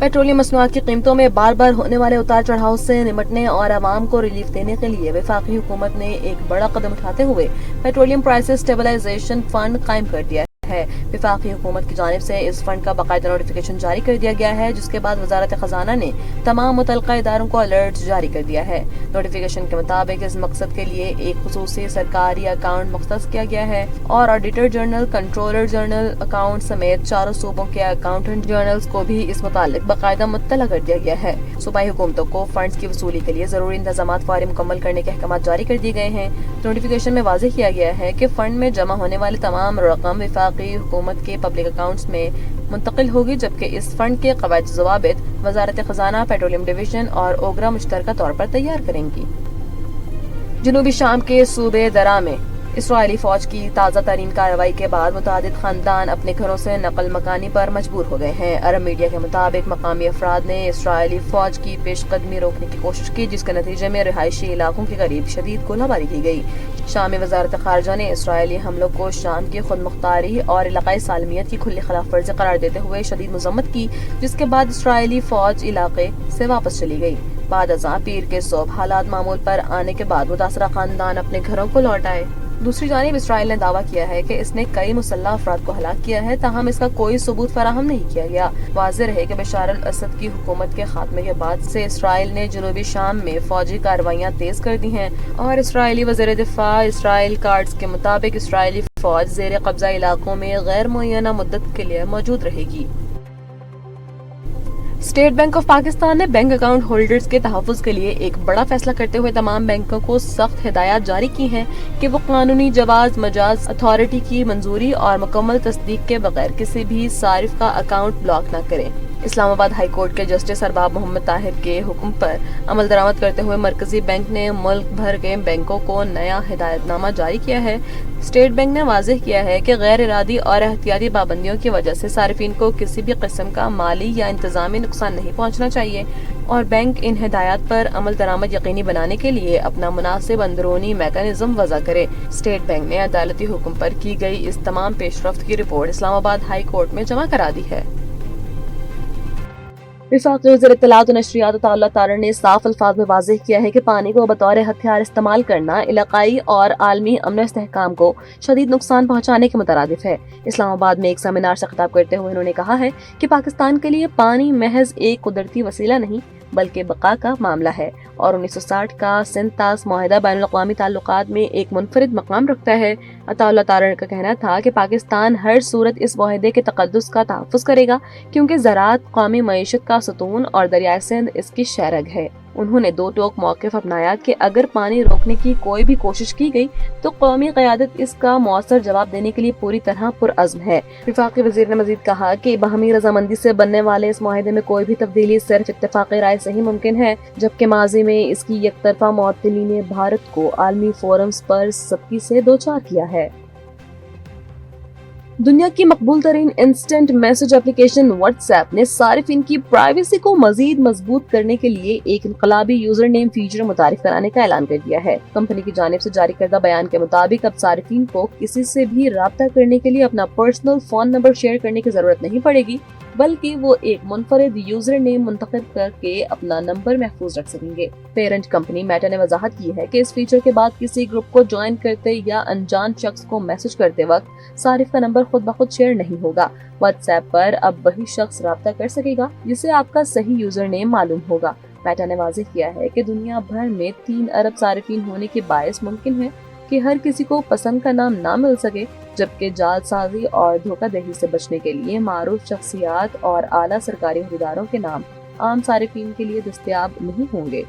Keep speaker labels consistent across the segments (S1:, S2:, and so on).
S1: Petroleum मसनूआत की कीमतों में बार बार होने वाले उतार चढ़ाव से निपटने और आवाम को रिलीफ देने के लिए वफाकी हुकूमत ने एक बड़ा कदम उठाते हुए पेट्रोलियम प्राइसेस स्टेबलाइजेशन फंड कायम कर दिया है। वफाकी हुकूमत की जानिब से इस फंड का बाकायदा नोटिफिकेशन जारी कर दिया गया है, जिसके बाद वजारत खजाना ने तमाम मुतल्लिका इदारों को अलर्ट जारी कर दिया है। नोटिफिकेशन के मुताबिक इस मकसद के लिए एक खुसूसी सरकारी अकाउंट मुख्तस किया गया है और auditor general, controller general account समेत चारों सूबों के अकाउंटेंट जनरल्स को भी इस मुतालिक बाकायदा मुत्तला कर दिया गया है। सूबाई हुकूमतों को फंड्स की वसूली के लिए जरूरी इंतजाम फौरी मुकम्मल करने के अहकाम जारी कर दिए गए हैं। नोटिफिकेशन में वाज़ेह किया गया है कि फंड में जमा होने वाली तमाम रकम वफाकी हुकूमत के पब्लिक अकाउंट्स में मुंतकिल होगी, जबकि इस फंड के कवायद ज़वाबित वजारत खजाना, पेट्रोलियम डिवीजन और ओगरा मुश्तरका तौर पर तैयार करेंगी। जनूबी शाम के सूबे दरा में इसराइली फौज की ताज़ा तरीन कार्रवाई के बाद मुतादिद खानदान अपने घरों से नकल मकानी पर मजबूर हो गए हैं। अरब मीडिया के मुताबिक मकामी अफराद ने इसराइली फौज की पेशकदमी रोकने की कोशिश की, जिसके नतीजे में रिहायशी इलाकों के करीब शदीद गोलाबारी की गई। शामी वजारत खारजा ने इसराइली हमलों को शाम की खुद मुख्तारी और इलाकाई सालमियत की खुली खिलाफ वर्जी करार देते हुए शदीद मजम्मत की, जिसके बाद इसराइली फौज इलाके से वापस चली गई। बाद अज़ां पीर के सुबह हालात मामूल पर आने के बाद मुतासरा खानदान अपने घरों को लौट आए। दूसरी जानिब इसराइल ने दावा किया है कि इसने कई मुसल्लह अफराद को हलाक किया है, ताहम इसका कोई सबूत फराहम नहीं किया गया। वाज़ेह रहे कि बशार अल असद की हुकूमत के खात्मे के बाद से इसराइल ने जनूबी शाम में फौजी कार्रवाइयाँ तेज कर दी हैं और इसराइली वज़ीर दिफा इसराइल कार्ड्स के मुताबिक इसराइली फौज ज़ेर कब्जा इलाकों में गैर मुअय्यना मुद्दत के लिए मौजूद रहेगी। स्टेट बैंक ऑफ पाकिस्तान ने बैंक अकाउंट होल्डर्स के तहफ़्फ़ुज़ के लिए एक बड़ा फैसला करते हुए तमाम बैंकों को सख्त हिदायत जारी की हैं कि वो कानूनी जवाज मजाज अथॉरिटी की मंजूरी और मुकम्मल तस्दीक के बगैर किसी भी सारिफ का अकाउंट ब्लॉक न करें। इस्लामाबाद हाई कोर्ट के जस्टिस अरबाब मोहम्मद ताहिर के हुक्म पर अमल दरामद करते हुए मरकजी बैंक ने मुल्क भर के बैंकों को नया हिदायतनामा जारी किया है। स्टेट बैंक ने वाज़ेह किया है कि गैर इरादी और एहतियाती पाबंदियों की वजह से सारिफिन को किसी भी किस्म का माली या इंतजामी नुकसान नहीं पहुंचना चाहिए और बैंक इन हिदायत पर अमल दरामद यकीनी बनाने के लिए अपना मुनासिब अंदरूनी मैकेनिज्म वज़ा करे। स्टेट बैंक ने अदालती हुक्म पर की गई इस तमाम पेशरफ्त की रिपोर्ट इस्लामाबाद हाई कोर्ट में जमा करा दी है। वफाकी वज़ीर इत्तलात और नशरियात अता तारड़ ने साफ अल्फाज में वाज़ेह किया है कि पानी को बतौर हथियार इस्तेमाल करना इलाकाई और आलमी अमन व इस्तेहकाम को शदीद नुकसान पहुँचाने के मुतरादिफ है। इस्लामाबाद में एक सेमिनार से खिताब करते हुए उन्होंने कहा है कि पाकिस्तान के लिए पानी महज एक कुदरती वसीला नहीं बल्कि बका का मामला है और 1960 का सिंध-तास मुआहिदा बैनुल-अक़वामी ताल्लुकात में एक मुनफरिद मकाम रखता है। अताउल्लाह तारड़ का कहना था कि पाकिस्तान हर सूरत इस मुआहिदे के तक़द्दुस का तहफ़्फ़ुज़ करेगा क्योंकि ज़राअत कौमी मईशत का सतून और दरियाए सिंध इसकी शहरग है। उन्होंने दो टोक मौक़िफ़ अपनाया कि अगर पानी रोकने की कोई भी कोशिश की गई तो कौमी क़यादत इसका मौसर जवाब देने के लिए पूरी तरह पुरअज़्म है। वफाकी वज़ीर ने मज़ीद कहा कि बाहमी रज़ामंदी से बनने वाले इस मुआहिदे में कोई भी तब्दीली सिर्फ इत्तेफ़ाक़ी राय से ही मुमकिन है, जबकि माज़ी में इसकी यकतरफ़ा मुअत्तली ने भारत को आलमी फोरम्स पर सख्ती से दो चार किया है। दुनिया की मकबूल तरीन इंस्टेंट मैसेज एप्लीकेशन व्हाट्सएप ने सारिफिन की प्राइवेसी को मजीद मजबूत करने के लिए एक इनकलाबी यूजर नेम फीचर मुतारिफ कराने का ऐलान कर दिया है। कंपनी की जानिब से जारी करदा बयान के मुताबिक अब सारिफिन को किसी से भी राब्ता करने के लिए अपना पर्सनल फोन नंबर शेयर करने की जरूरत नहीं पड़ेगी, बल्कि वो एक मुनफरिद यूजर नेम मुंतखब करके अपना नंबर महफूज रख सकेंगे। पेरेंट कंपनी मेटा ने वजाहत की है कि इस फीचर के बाद किसी ग्रुप को ज्वाइन करते या अनजान शख्स को मैसेज करते वक्त सारिफ का नंबर खुद ब खुद शेयर नहीं होगा। व्हाट्सएप पर अब वही शख्स राब्ता कर सकेगा जिसे आपका सही यूजर नेम मालूम होगा। मेटा ने वाज़ेह किया है कि दुनिया भर में 3 अरब सारिफिन होने के बायस मुमकिन है कि हर किसी को पसंद का नाम ना मिल सके, जबकि जालसाजी और धोखाधड़ी से बचने के लिए मारूफ शख्सियात और आला सरकारी अहदेदारों के नाम आम सारिफिन के लिए दस्तयाब नहीं होंगे।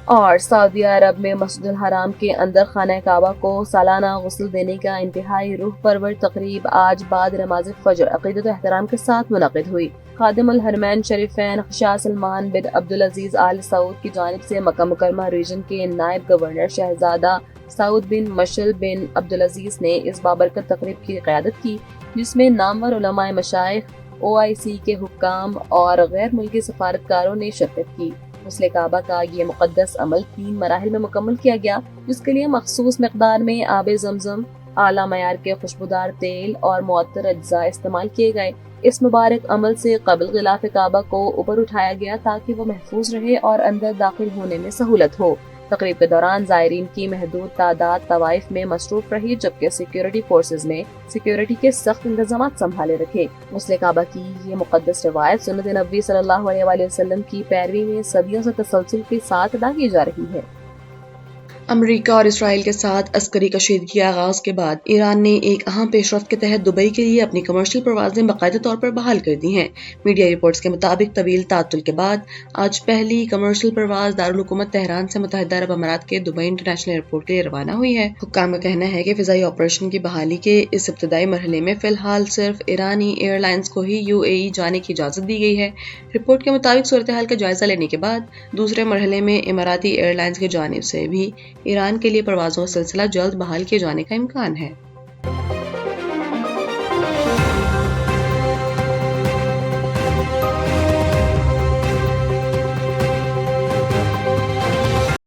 S1: और सऊदी अरब में मस्जिद हराम के अंदर खाना काबा को सालाना गुस्ल देने का इंतहाई रूह परवर तकरीब आज बाद नमाज फजर अक़ीदत व एहतराम के साथ मुनक़िद हुई। खादिमुल हरमैन शरीफैन शाह सलमान बिन अब्दुल अजीज आल सऊद की जानिब से मक्का मुकरमा रीजन के नायब गवर्नर शहजादा सऊद बिन मशल बिन अब्दुल अजीज ने इस बाबरकत तकरीब की क़यादत की, जिसमें नामवर उलमाए मशाइख, OIC के हुक्काम और गैर मुल्की सफारतकारों ने शिरकत की। गुस्ल काबा का ये मुक़द्दस अमल 3 मराहिल में मुकम्मल किया गया, जिसके लिए मखसूस मकदार में आब ज़मज़म, اعلیٰ معیار کے خوشبودار تیل اور معطر اجزاء استعمال کیے گئے۔ اس مبارک عمل سے قبل غلاف کعبہ کو اوپر اٹھایا گیا تاکہ وہ محفوظ رہے اور اندر داخل ہونے میں سہولت ہو۔ تقریب کے دوران زائرین کی محدود تعداد طوائف میں مصروف رہی، جبکہ سیکیورٹی فورسز نے سیکیورٹی کے سخت انتظامات سنبھالے رکھے۔ غسل کعبہ کی یہ مقدس روایت سنت نبوی صلی اللہ علیہ وآلہ وسلم کی پیروی میں صدیوں سے تسلسل کے ساتھ ادا کی جا رہی ہے۔
S2: امریکہ اور اسرائیل کے ساتھ عسکری کشیدگی کے آغاز کے بعد ایران نے ایک اہم پیش رفت کے تحت دبئی کے لیے اپنی کمرشل پروازیں باقاعدہ طور پر بحال کر دی ہیں۔ میڈیا رپورٹس کے مطابق طویل تعطل کے بعد آج پہلی کمرشل پرواز دارالحکومت تہران سے متحدہ عرب امارات کے دبئی انٹرنیشنل ایئرپورٹ کے لیے روانہ ہوئی ہے۔ حکام کا کہنا ہے کہ فضائی آپریشن کی بحالی کے اس ابتدائی مرحلے میں فی الحال صرف ایرانی ایئر لائنز کو ہی UAE جانے کی اجازت دی گئی ہے۔ رپورٹ کے مطابق صورتحال کا جائزہ لینے کے بعد دوسرے مرحلے میں اماراتی ایئر لائنز کی جانب سے بھی ایران کے لیے پروازوں کا سلسلہ جلد بحال کیے جانے کا امکان ہے۔